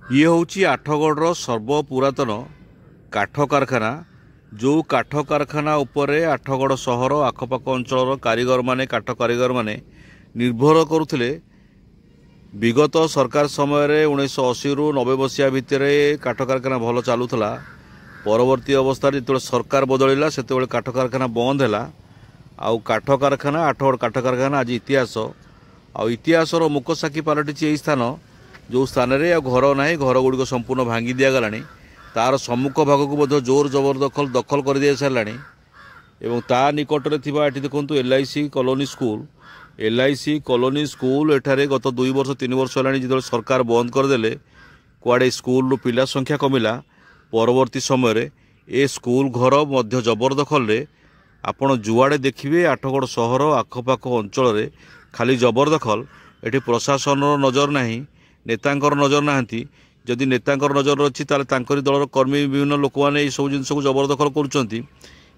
ये हूँ आठगढ़ सर्व पुरातन काठ कारखाना। जो काठ कारखाना उपरे आठगढ़ सहर आखपाख अंचल कारीगर माने काठ कारीगर माने निर्भर करुले। विगत सरकार समय 1980 रु 90 मसीहा भितर काठ कारखाना भल चलूला। परवर्ती अवस्था जो सरकार बदलला से काठ कारखाना बंद है। आउ काठ कारखाना आठगढ़ काठ कारखाना आज इतिहास इतिहासर मुकसाक्षी पलटि यही स्थान जो स्थान में घर ना घर गुड़िक संपूर्ण भांगी दिगला। तार सम्मुख भाग को जोर जबरदखल दखल कर दि सारा एवं ता निकट में ये देखो LIC colony school. LIC colony school एठारे गत 2 वर्ष 3 वर्ष है जो सरकार बंद करदे कुआड़े स्कूल पिला संख्या कमिला। परवर्ती समय ए स्कूल घर मध्य जबरदखल रे आपण जुआड़े देखिए आठगढ़ सहर आखपाख अंचल खाली जबरदखल। एटी प्रशासन नजर नहीं, नेतांकर नजर नाहांती। जदि नेतांकर नजर अच्छी तांकरी दलर कर्मी विभिन्न लोक मैंने सब जिन को जबरदखल करुँच।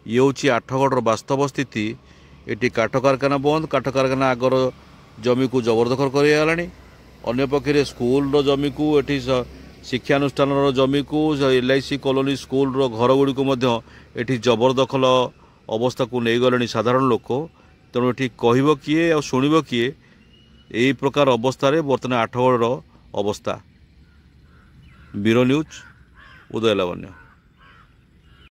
ये हूँ आठगढ़ वास्तव स्थिति। ये काठ कारखाना बंद, काठ कारखाना आगर जमी को जबरदखल करगला। अन्य पक्षे स्कूल जमी को ये शिक्षानुष्ठान जमी को LIC कॉलोनी स्कूल घर गुड़िक ये जबरदखल अवस्था को नहीं गले साधारण लोक। तेणु ये कह किए और शुण किए यही प्रकार अवस्था बर्तमान आठगढ़ अवस्था। ब्यूरो न्यूज उदय लावण्य।